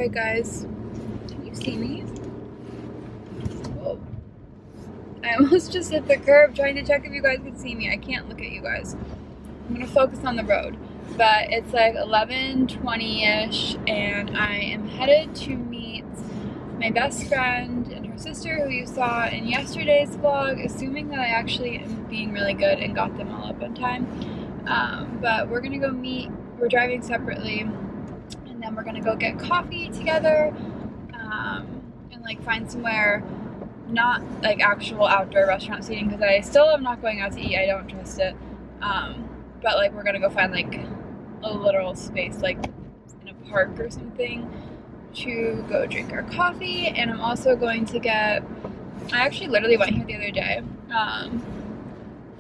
Alright guys, can you see me? Whoa. I almost just hit the curb trying to check if you guys can see me. I can't look at you guys. I'm gonna focus on the road. But it's like 11:20ish and I am headed to meet my best friend and her sister who you saw in yesterday's vlog, assuming that I actually am being really good and got them all up on time. But we're gonna go meet, we're driving separately, and then we're gonna go get coffee together and like find somewhere not like actual outdoor restaurant seating because I still am not going out to eat. I don't trust it. But like we're gonna go find like a literal space like in a park or something to go drink our coffee. And I'm also going to get, I actually literally went here the other day,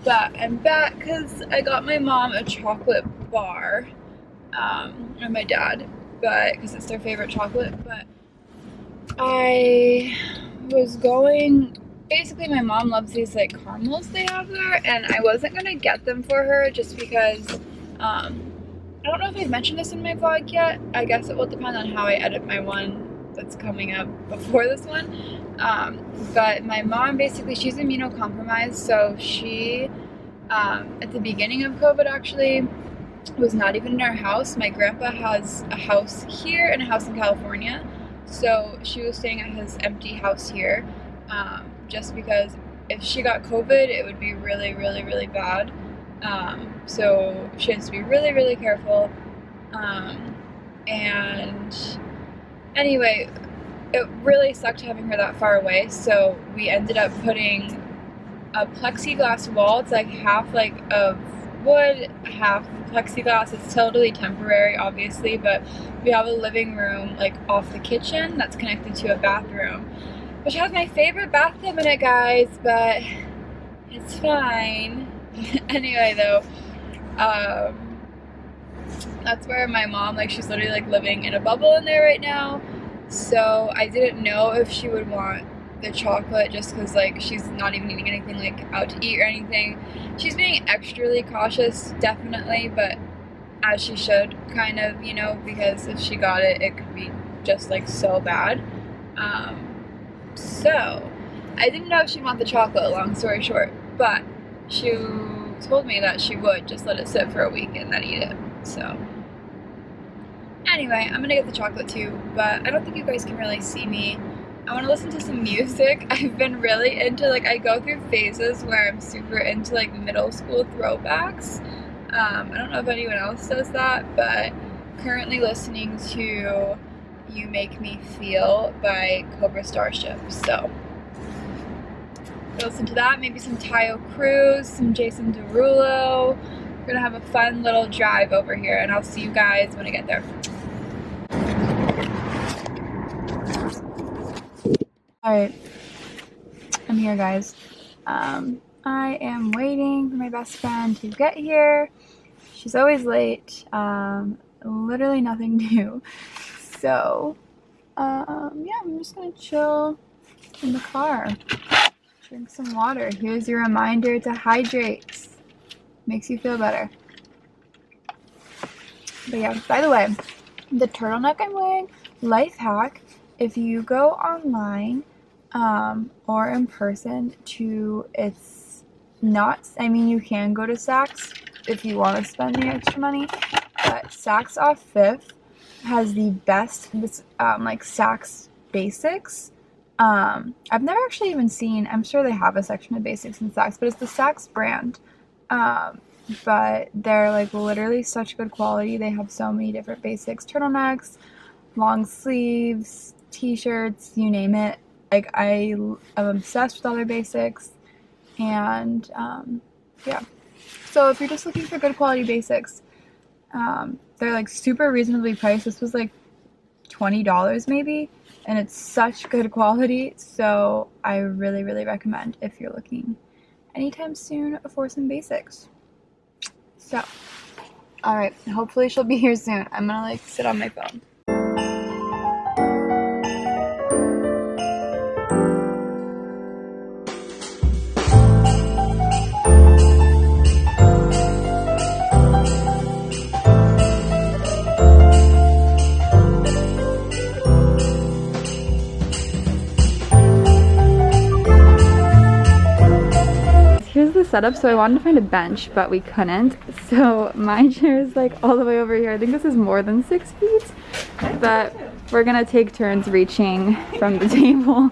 but I'm back because I got my mom a chocolate bar, and my dad, but because it's their favorite chocolate. But I was going, basically my mom loves these like caramels they have there, and I wasn't gonna get them for her just because I don't know if I've mentioned this in my vlog yet. I guess it will depend on how I edit my one that's coming up before this one. But my mom basically, she's immunocompromised, so she at the beginning of COVID actually was not even in our house. My grandpa has a house here and a house in California, so she was staying at his empty house here, just because if she got COVID it would be really, really, really bad. So she has to be really, really careful. And anyway, it really sucked having her that far away, so we ended up putting a plexiglass wall. It's like half like of wood, half plexiglass. It's totally temporary, obviously, but we have a living room like off the kitchen that's connected to a bathroom, which has my favorite bathtub in it, guys, but it's fine. Anyway, though, that's where my mom, like, she's literally like living in a bubble in there right now. So I didn't know if she would want the chocolate just because like she's not even eating anything like out to eat or anything. She's being extremely cautious, definitely, but as she should, kind of, you know, because if she got it, it could be just like so bad. So I didn't know if she'd want the chocolate, long story short, but she told me that she would just let it sit for a week and then eat it. So anyway, I'm gonna get the chocolate too, but I don't think you guys can really see me. I want to listen to some music. I've been really into, like, I go through phases where I'm super into like middle school throwbacks. I don't know if anyone else does that, but currently listening to You Make Me Feel by Cobra Starship. So listen to that, maybe some Tayo Cruz, some Jason Derulo. We're gonna have a fun little drive over here, and I'll see you guys when I get there. Alright, I'm here, guys. I am waiting for my best friend to get here. She's always late. Literally nothing new. So, yeah, I'm just gonna chill in the car. Drink some water. Here's your reminder to hydrate. Makes you feel better. But yeah, by the way, the turtleneck I'm wearing, life hack, if you go online or in person to, it's not, I mean, you can go to Saks if you want to spend the extra money, but Saks off Fifth has the best, this like Saks basics. I've never actually even seen, I'm sure they have a section of basics in Saks, but it's the Saks brand. But they're like literally such good quality. They have so many different basics, turtlenecks, long sleeves, t-shirts, you name it. Like, I am obsessed with all their basics, and yeah. So if you're just looking for good quality basics, they're like super reasonably priced. This was like $20 maybe, and it's such good quality, so I really, really recommend if you're looking anytime soon for some basics. So, alright, hopefully she'll be here soon. I'm gonna like sit on my phone. setup, so I wanted to find a bench, but we couldn't. So my chair is like all the way over here. I think this is more than 6 feet, but we're gonna take turns reaching from the table.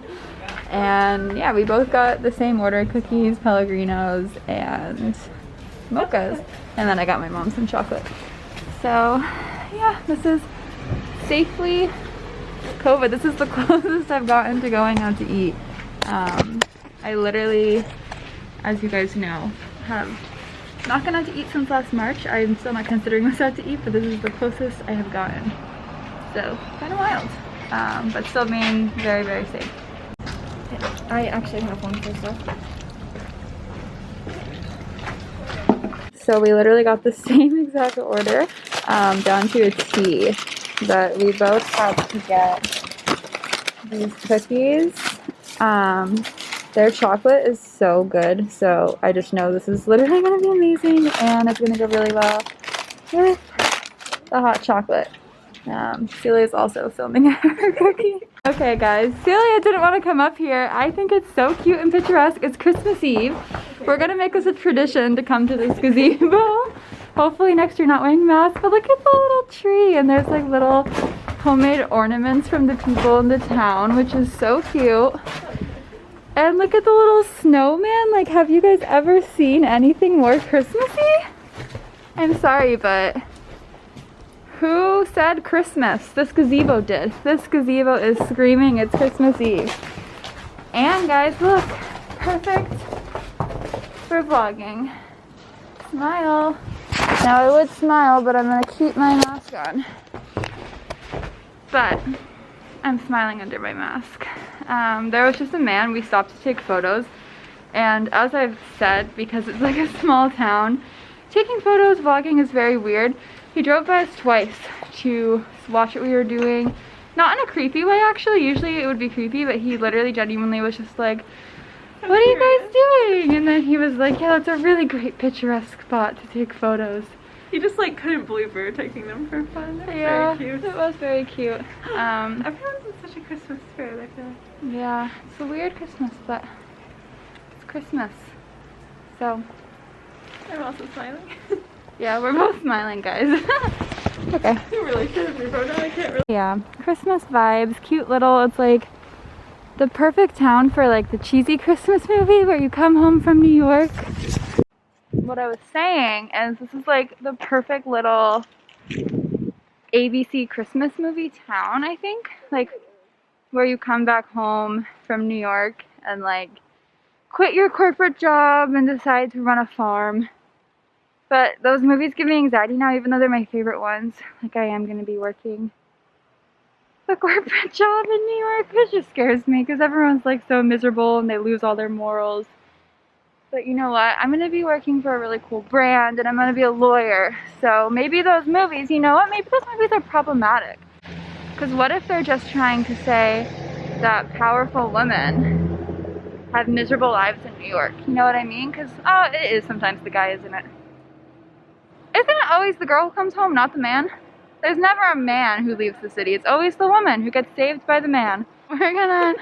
And yeah, we both got the same order, cookies, Pellegrinos, and mochas. And then I got my mom some chocolate. So yeah, this is safely COVID. This is the closest I've gotten to going out to eat. I literally, as you guys know, have not gone out to eat since last March. I'm still not considering this out to eat, but this is the closest I have gotten. So, kind of wild, but still being very, very safe. I actually have one for stuff. So we literally got the same exact order, down to a T, but we both had to get these cookies. Their chocolate is so good, so I just know this is literally going to be amazing, and it's going to go really well with the hot chocolate. Celia's also filming her cookie. Okay guys, Celia didn't want to come up here. I think it's so cute and picturesque. It's Christmas Eve. We're going to make this a tradition to come to this gazebo. Hopefully next year not wearing masks, but look at the little tree, and there's like little homemade ornaments from the people in the town, which is so cute. And look at the little snowman. Like, have you guys ever seen anything more Christmassy? I'm sorry, but who said Christmas? This gazebo did. This gazebo is screaming it's Christmas Eve. And guys, look, perfect for vlogging. Smile. Now I would smile, but I'm gonna keep my mask on. But I'm smiling under my mask. There was just a man, we stopped to take photos, and as I've said, because it's like a small town, taking photos, vlogging is very weird. He drove by us twice to watch what we were doing. Not in a creepy way, actually. Usually it would be creepy, but he literally genuinely was just like, what are you guys doing? And then he was like, yeah, that's a really great picturesque spot to take photos. He just like couldn't believe we were taking them for fun. Yeah, very cute. It was very cute. Everyone's in such a Christmas spirit, I feel like. Yeah, it's a weird Christmas, but it's Christmas. So I'm also smiling. yeah, we're both smiling, guys. Okay. You really should have your photo. I can't really. Yeah, Christmas vibes, cute little, it's like the perfect town for like the cheesy Christmas movie where you come home from New York. What I was saying is this is like the perfect little ABC Christmas movie town, I think. Like where you come back home from New York and like quit your corporate job and decide to run a farm. But those movies give me anxiety now, even though they're my favorite ones. Like I am going to be working a corporate job in New York. It just scares me because everyone's like so miserable and they lose all their morals. But you know what? I'm going to be working for a really cool brand and I'm going to be a lawyer. So maybe those movies, you know what? Maybe those movies are problematic. Because what if they're just trying to say that powerful women have miserable lives in New York? You know what I mean? Because, oh, it is sometimes the guy, isn't it? Isn't it always the girl who comes home, not the man? There's never a man who leaves the city. It's always the woman who gets saved by the man. We're gonna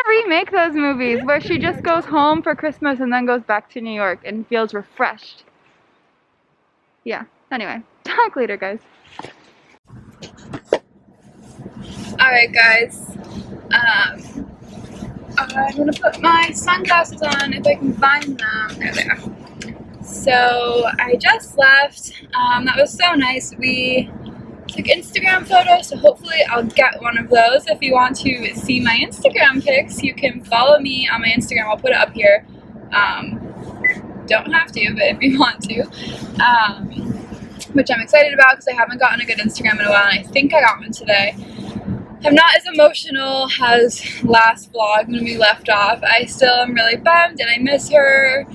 remake those movies where she just goes home for Christmas and then goes back to New York and feels refreshed. Yeah, anyway, talk later, guys. Alright guys, I'm gonna put my sunglasses on if I can find them. There they are. So I just left. That was so nice. We took Instagram photos, so hopefully I'll get one of those. If you want to see my Instagram pics, you can follow me on my Instagram. I'll put it up here. Don't have to, but if you want to. Which I'm excited about because I haven't gotten a good Instagram in a while, and I think I got one today. I'm not as emotional as last vlog when we left off. I still am really bummed and I miss her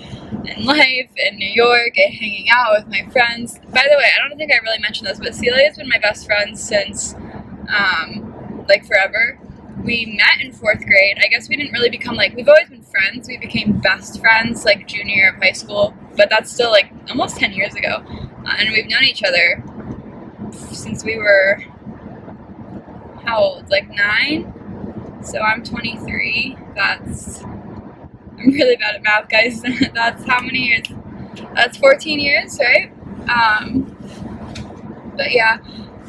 and life in New York and hanging out with my friends. By the way, I don't think I really mentioned this, but Celia has been my best friend since like forever. We met in 4th grade. I guess we didn't really become like, we've always been friends. We became best friends like junior year of high school, but that's still like almost 10 years ago. And we've known each other since we were, how old? Like 9? So I'm 23. That's I'm really bad at math, guys. That's how many years? That's 14 years, right? But yeah,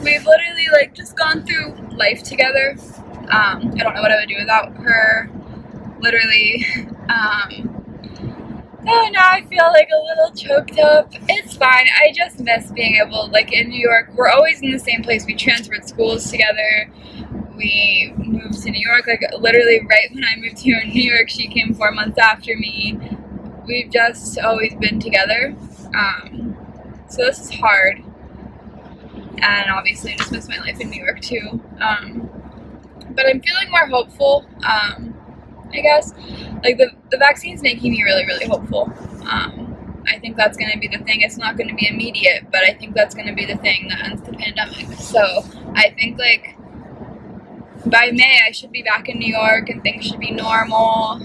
we've literally like just gone through life together. I don't know what I would do without her. Literally. Oh, now I feel like a little choked up. It's fine. I just miss being able, like in New York, we're always in the same place. We transferred schools together. We moved to New York, like literally right when I moved here in New York, she came 4 months after me. We've just always been together. So this is hard. And obviously I just miss my life in New York too. But I'm feeling more hopeful, I guess. Like the vaccine's making me really, really hopeful. I think that's going to be the thing. It's not going to be immediate, but I think that's going to be the thing that ends the pandemic. So I think like by May I should be back in New York and things should be normal.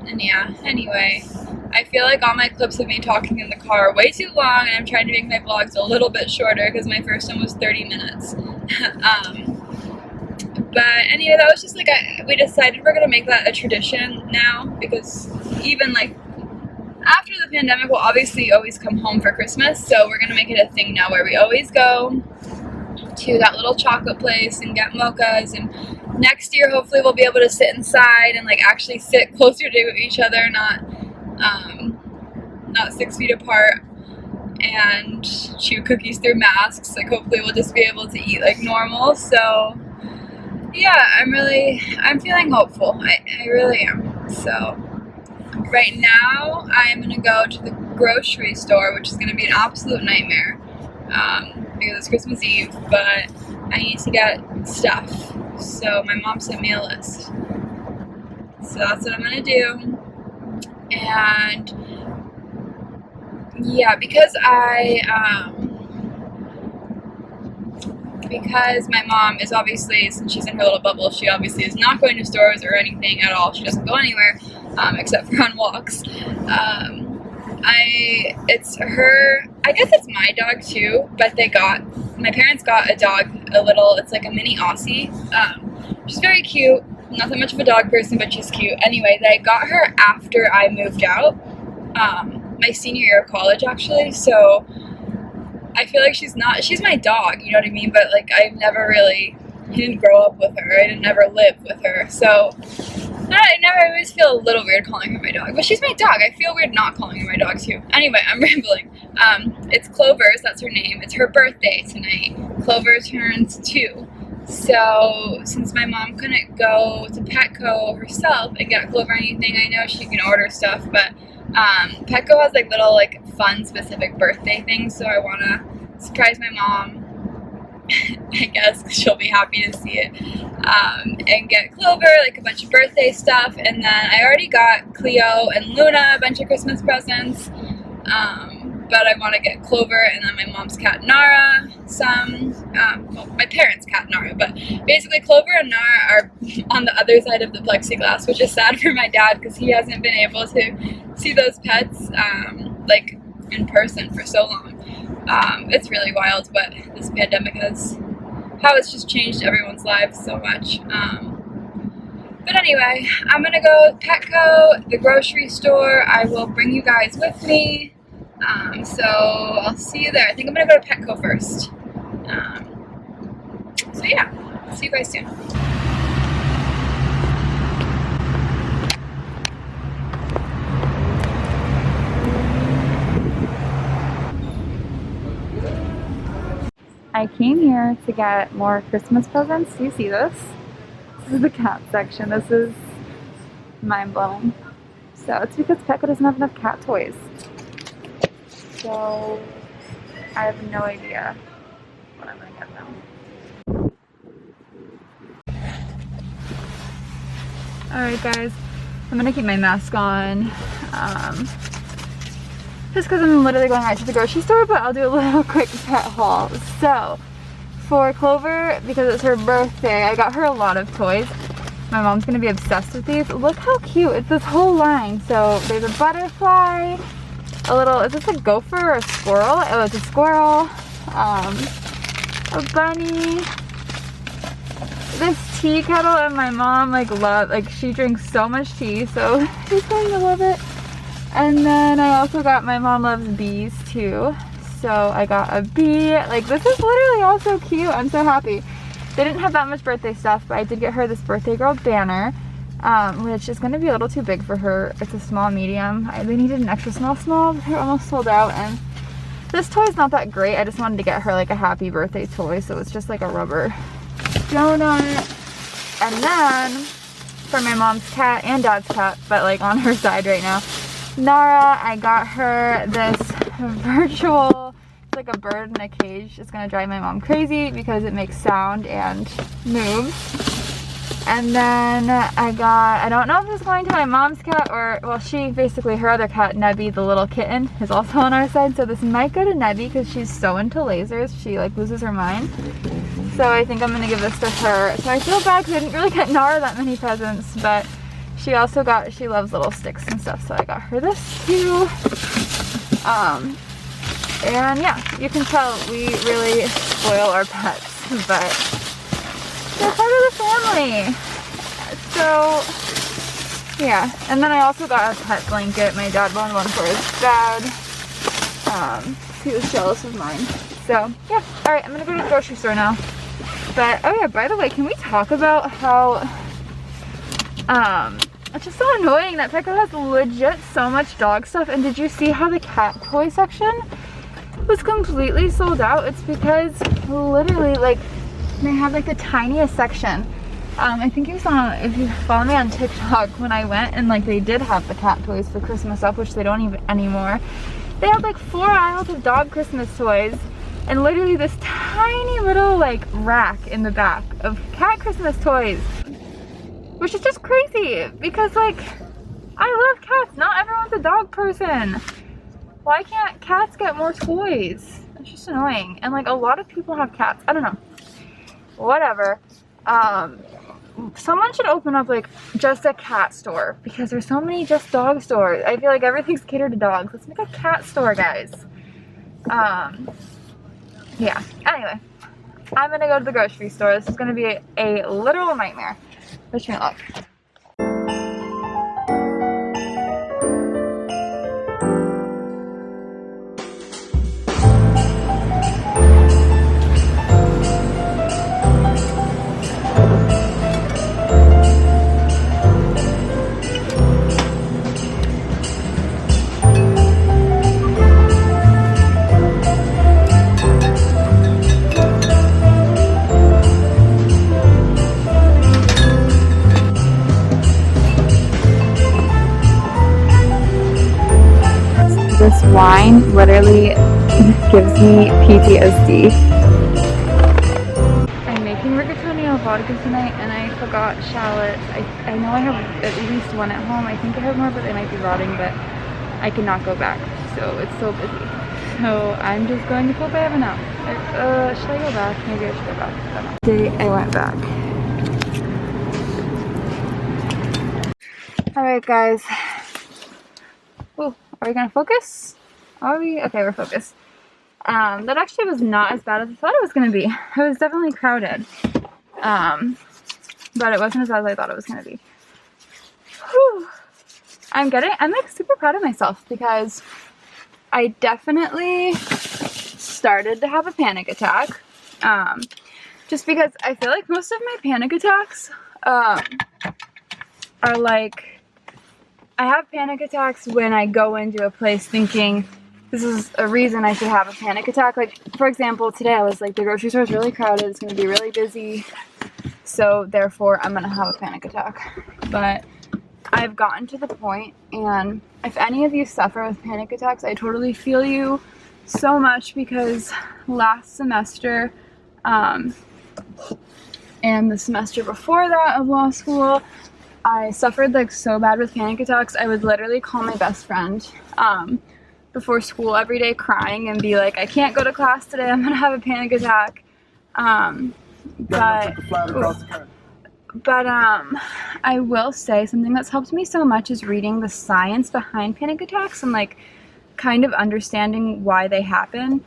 And yeah, anyway, I feel like all my clips of me talking in the car are way too long, and I'm trying to make my vlogs a little bit shorter because my first one was 30 minutes. But anyway, that was just like, we decided we're going to make that a tradition now, because even like after the pandemic, we'll obviously always come home for Christmas, so we're going to make it a thing now where we always go to that little chocolate place and get mochas, and next year hopefully we'll be able to sit inside and like actually sit closer to each other, not 6 feet apart, and chew cookies through masks. Like hopefully we'll just be able to eat like normal. So yeah, I'm feeling hopeful. I really am. So right now I'm gonna go to the grocery store, which is gonna be an absolute nightmare because it's Christmas Eve, but I need to get stuff. So my mom sent me a list. So that's what I'm gonna do. And yeah, because my mom is obviously, since she's in her little bubble, she obviously is not going to stores or anything at all. She doesn't go anywhere except for on walks. It's her, I guess it's my dog too, but my parents got a dog, it's like a mini Aussie. She's very cute, not that much of a dog person, but she's cute. Anyway, they got her after I moved out, my senior year of college actually, so I feel like she's my dog, you know what I mean, but like I didn't grow up with her, I didn't never live with her, so I always feel a little weird calling her my dog, but she's my dog. I feel weird not calling her my dog too. Anyway, I'm rambling. It's Clover's, that's her name. It's her birthday tonight. Clover turns 2. So since my mom couldn't go to Petco herself and get Clover anything, I know she can order stuff, but Petco has like little like fun specific birthday things, so I want to surprise my mom. I guess 'cause she'll be happy to see it, and get Clover like a bunch of birthday stuff, and then I already got Cleo and Luna a bunch of Christmas presents, but I want to get Clover and then my mom's cat Nara my parents' cat Nara, but basically Clover and Nara are on the other side of the plexiglass, which is sad for my dad because he hasn't been able to see those pets like in person for so long. It's really wild, but this pandemic how it's just changed everyone's lives so much. But anyway, I'm gonna go Petco, the grocery store. I will bring you guys with me. So I'll see you there. I think I'm gonna go to Petco first. So yeah, see you guys soon. I came here to get more Christmas presents. Do you see this? This is the cat section. This is mind-blowing. So it's because Petco doesn't have enough cat toys. So I have no idea what I'm gonna get them. Alright guys, I'm gonna keep my mask on. Just because I'm literally going out to the grocery store, but I'll do a little quick pet haul. So, for Clover, because it's her birthday, I got her a lot of toys. My mom's going to be obsessed with these. Look how cute. It's this whole line. So, there's a butterfly, is this a gopher or a squirrel? Oh, it's a squirrel. A bunny. this tea kettle, and my mom like she drinks so much tea, so she's going to love it. And then I also got, my mom loves bees too, so I got a bee. Like, this is literally all so cute. I'm so happy. They didn't have that much birthday stuff, but I did get her this birthday girl banner, which is going to be a little too big for her. It's a small medium. They needed an extra small, but they're almost sold out. And this toy is not that great. I just wanted to get her like a happy birthday toy, so it's just like a rubber donut. And then for my mom's cat and dad's cat, but like on her side right now, Nara, I got her this virtual, it's like a bird in a cage. It's gonna drive my mom crazy because it makes sound and moves. And then I don't know if this is going to my mom's cat or, well, she basically, her other cat, Nebby, the little kitten, is also on our side. So this might go to Nebby because she's so into lasers. She like loses her mind. So I think I'm gonna give this to her. So I feel bad because I didn't really get Nara that many presents, but she also got, she loves little sticks and stuff. So I got her this too. And yeah, you can tell we really spoil our pets, but they're part of the family. So yeah, and then I also got a pet blanket. My dad wanted one for his dad. He was jealous of mine. So yeah, all right, I'm gonna go to the grocery store now. But oh yeah, by the way, can we talk about how it's just so annoying that Petco has legit so much dog stuff. And did you see how the cat toy section was completely sold out? It's because literally like they have like the tiniest section. I think you saw, if you follow me on TikTok, when I went and like they did have the cat toys for Christmas up, which they don't even anymore. They had like 4 aisles of dog Christmas toys and literally this tiny little like rack in the back of cat Christmas toys, which is just crazy because like I love cats. Not everyone's a dog person. Why can't cats get more toys? It's just annoying. And like a lot of people have cats. I don't know. Whatever. Someone should open up like just a cat store because there's so many just dog stores. I feel like everything's catered to dogs. Let's make a cat store, guys. Yeah. Anyway, I'm gonna go to the grocery store. This is gonna be a literal nightmare. Wish me luck. This wine literally gives me PTSD. I'm making rigatoni al vodka tonight and I forgot shallots. I know I have at least one at home. I think I have more, but they might be rotting, but I cannot go back. So it's so busy. So I'm just going to hope I have enough. Should I go back? Maybe I should go back. I don't know. Today I went back. Alright guys. Oh, are we gonna focus? Are we? Okay, we're focused. That actually was not as bad as I thought it was gonna be. It was definitely crowded. But it wasn't as bad as I thought it was gonna be. Whew. I'm like super proud of myself because I definitely started to have a panic attack. Just because I feel like most of my panic attacks are like, I have panic attacks when I go into a place thinking this is a reason I should have a panic attack. Like, for example, today I was like, the grocery store is really crowded, it's going to be really busy, so therefore I'm going to have a panic attack. But I've gotten to the point, and if any of you suffer with panic attacks, I totally feel you so much because last semester and the semester before that of law school, I suffered like so bad with panic attacks. I would literally call my best friend before school every day crying and be like, I can't go to class today, I'm gonna have a panic attack. But I will say something that's helped me so much is reading the science behind panic attacks and like kind of understanding why they happen.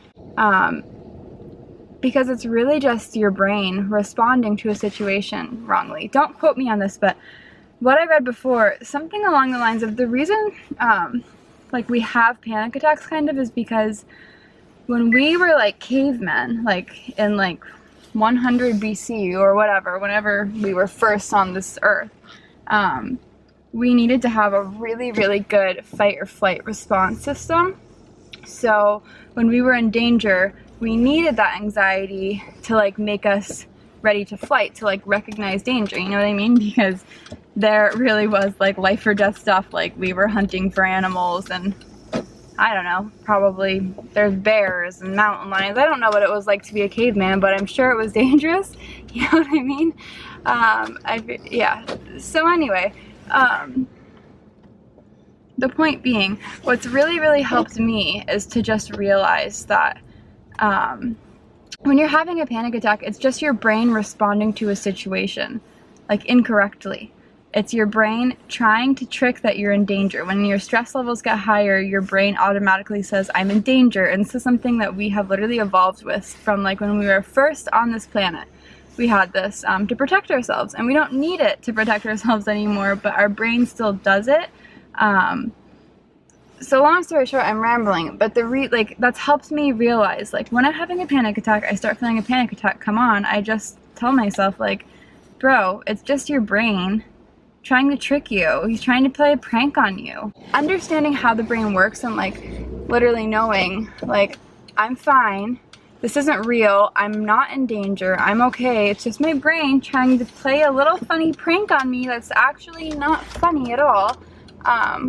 because it's really just your brain responding to a situation wrongly. Don't quote me on this, but what I read before, something along the lines of the reason like we have panic attacks kind of is because when we were like cavemen, like in like 100 BC or whatever, whenever we were first on this earth, we needed to have a really, really good fight or flight response system. So when we were in danger, we needed that anxiety to like make us ready to flight, to like recognize danger, you know what I mean? Because there really was like life or death stuff, like we were hunting for animals and I don't know, probably there's bears and mountain lions. I don't know what it was like to be a caveman, but I'm sure it was dangerous, you know what I mean? Yeah, so anyway, the point being, what's really, really helped me is to just realize that when you're having a panic attack, it's just your brain responding to a situation, like incorrectly. It's your brain trying to trick that you're in danger. When your stress levels get higher, your brain automatically says, I'm in danger. And this is something that we have literally evolved with from like when we were first on this planet. We had this to protect ourselves, and we don't need it to protect ourselves anymore, but our brain still does it. So long story short, I'm rambling, but that's helped me realize, like, when I'm having a panic attack, I start feeling a panic attack come on, I just tell myself, like, bro, it's just your brain trying to trick you. He's trying to play a prank on you. Understanding how the brain works and, like, literally knowing, like, I'm fine, this isn't real, I'm not in danger, I'm okay, it's just my brain trying to play a little funny prank on me that's actually not funny at all.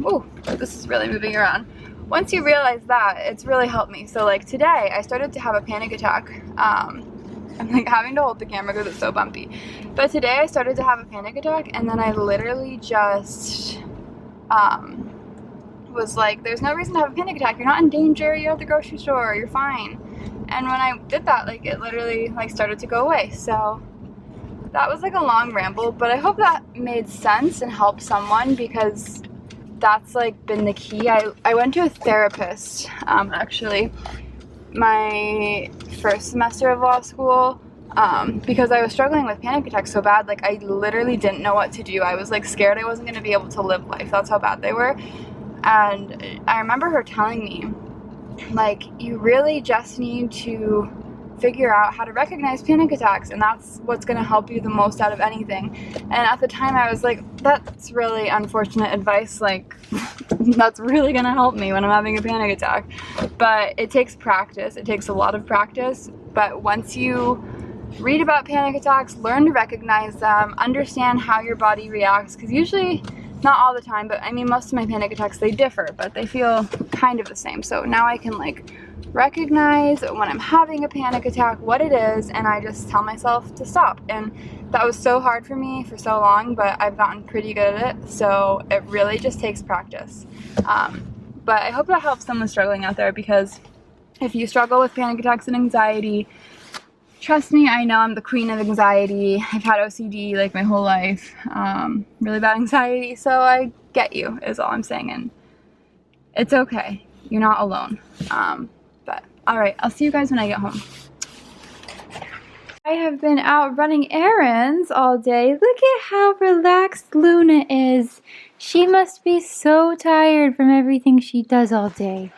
Ooh, this is really moving around. Once you realize that, it's really helped me. So like today, I started to have a panic attack. I'm like having to hold the camera because it's so bumpy. But today I started to have a panic attack, and then I literally just was like, there's no reason to have a panic attack. You're not in danger, you're at the grocery store, you're fine. And when I did that, like it literally like started to go away. So that was like a long ramble, but I hope that made sense and helped someone, because that's like been the key. I went to a therapist actually my first semester of law school because I was struggling with panic attacks so bad. Like I literally didn't know what to do. I was like scared I wasn't going to be able to live life. That's how bad they were. And I remember her telling me, like, you really just need to figure out how to recognize panic attacks, and that's what's going to help you the most out of anything. And at the time I was like, that's really unfortunate advice, like that's really going to help me when I'm having a panic attack. But it takes practice, it takes a lot of practice. But once you read about panic attacks, learn to recognize them, understand how your body reacts, because usually, not all the time, but I mean most of my panic attacks, they differ, but they feel kind of the same. So now I can like recognize when I'm having a panic attack, what it is, and I just tell myself to stop. And that was so hard for me for so long, but I've gotten pretty good at it. So it really just takes practice. But I hope that helps someone struggling out there, because if you struggle with panic attacks and anxiety, trust me, I know I'm the queen of anxiety. I've had OCD like my whole life, really bad anxiety, so I get you, is all I'm saying, and it's okay. You're not alone. But alright, I'll see you guys when I get home. I have been out running errands all day. Look at how relaxed Luna is. She must be so tired from everything she does all day.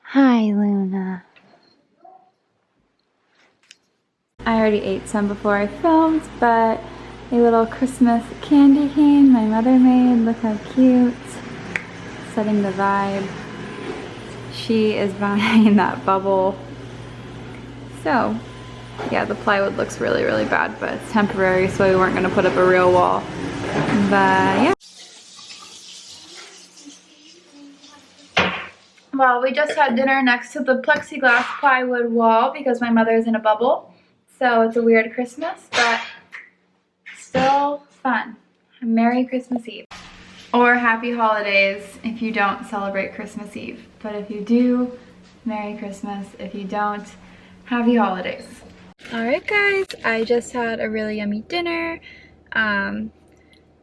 Hi, Luna. I already ate some before I filmed, but a little Christmas candy cane my mother made. Look how cute. Setting the vibe. She is behind that bubble. So, yeah, the plywood looks really, really bad, but it's temporary, so we weren't going to put up a real wall. But, yeah. Well, we just had dinner next to the plexiglass plywood wall because my mother's in a bubble. So it's a weird Christmas, but still fun. Merry Christmas Eve. Or Happy Holidays if you don't celebrate Christmas Eve. But if you do, Merry Christmas. If you don't, Happy Holidays. Alright guys, I just had a really yummy dinner.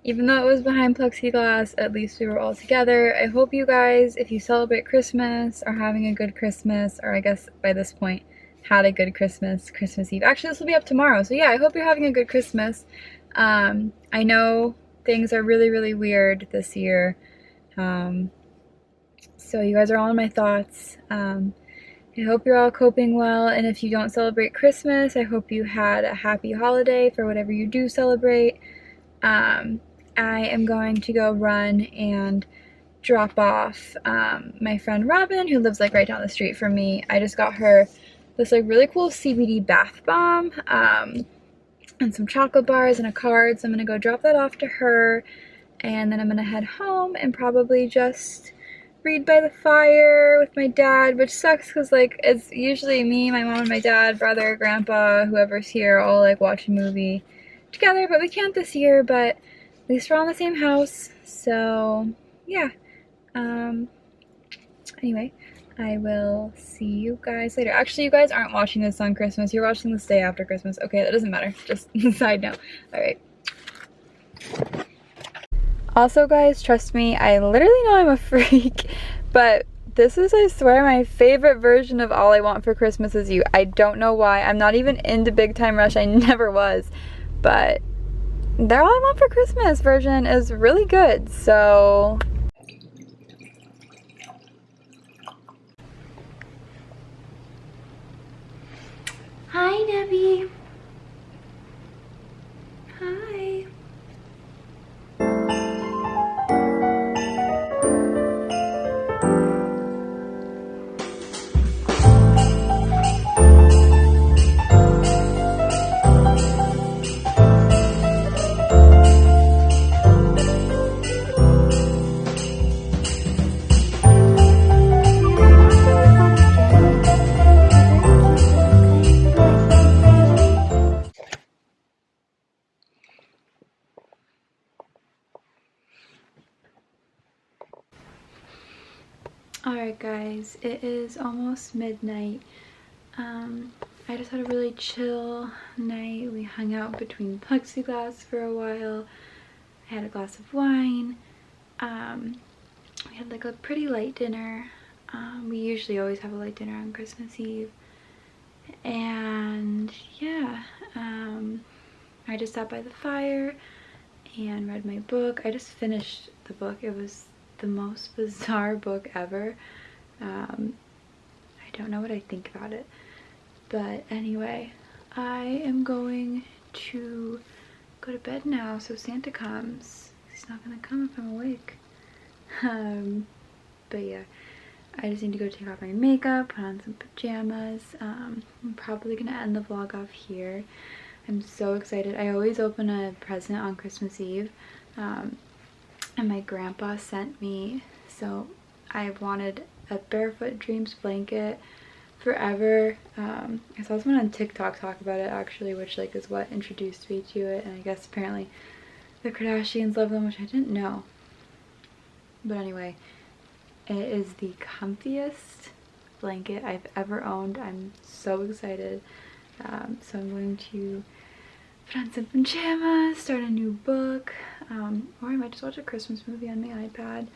Even though it was behind plexiglass, at least we were all together. I hope you guys, if you celebrate Christmas, are having a good Christmas, or I guess by this point, had a good Christmas Eve. Actually, this will be up tomorrow, so yeah, I hope you're having a good Christmas. I know things are really, really weird this year, so you guys are all in my thoughts. I hope you're all coping well, and if you don't celebrate Christmas, I hope you had a happy holiday for whatever you do celebrate. I am going to go run and drop off my friend Robin, who lives like right down the street from me. I just got her this like really cool CBD bath bomb and some chocolate bars and a card, so I'm gonna go drop that off to her, and then I'm gonna head home and probably just read by the fire with my dad, which sucks because like it's usually me, my mom, and my dad, brother, grandpa, whoever's here, all like watch a movie together, but we can't this year. But at least we're all in the same house, so yeah. Anyway, I will see you guys later. Actually, you guys aren't watching this on Christmas. You're watching this day after Christmas. Okay, that doesn't matter. Just a side note. All right. Also, guys, trust me, I literally know I'm a freak, but this is, I swear, my favorite version of All I Want for Christmas Is You. I don't know why. I'm not even into Big Time Rush. I never was, but their All I Want for Christmas version is really good, so... Hi, Debbie. Hi. Alright guys, it is almost midnight. I just had a really chill night. We hung out between plexiglass for a while. I had a glass of wine. We had like a pretty light dinner. We usually always have a light dinner on Christmas Eve. And yeah, I just sat by the fire and read my book. I just finished the book. It was the most bizarre book ever. I don't know what I think about it, but anyway, I am going to go to bed now so Santa comes. He's not gonna come if I'm awake. But yeah, I just need to go take off my makeup, put on some pajamas. I'm probably gonna end the vlog off here. I'm so excited. I always open a present on Christmas Eve, and my grandpa sent me, so I've wanted a Barefoot Dreams blanket forever. I saw someone on TikTok talk about it actually, which like is what introduced me to it, and I guess apparently the Kardashians love them, which I didn't know. But anyway, it is the comfiest blanket I've ever owned. I'm so excited. So I'm going to put on some pajamas, start a new book, or I might just watch a Christmas movie on my iPad,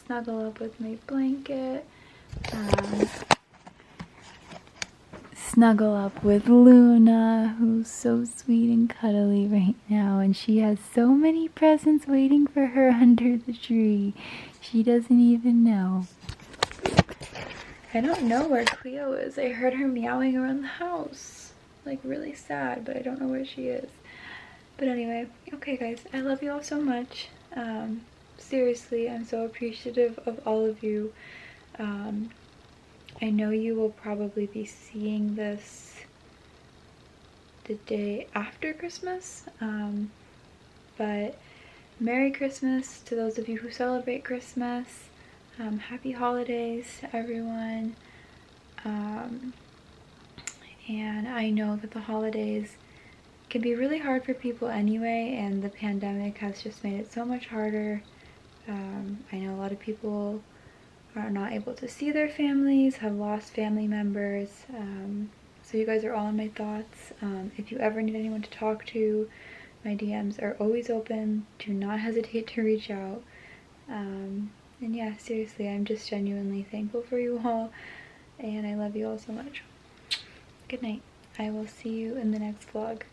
snuggle up with my blanket, snuggle up with Luna, who's so sweet and cuddly right now, and she has so many presents waiting for her under the tree. She doesn't even know. I don't know where Cleo is. I heard her meowing around the house. Like really sad, but I don't know where she is. But anyway, okay guys, I love you all so much. Seriously, I'm so appreciative of all of you. I know you will probably be seeing this the day after Christmas, but Merry Christmas to those of you who celebrate Christmas. Happy holidays, everyone. And I know that the holidays can be really hard for people anyway, and the pandemic has just made it so much harder. I know a lot of people are not able to see their families, have lost family members, so you guys are all in my thoughts. If you ever need anyone to talk to, my DMs are always open. Do not hesitate to reach out. And yeah, seriously, I'm just genuinely thankful for you all. and I love you all so much. Good night. I will see you in the next vlog.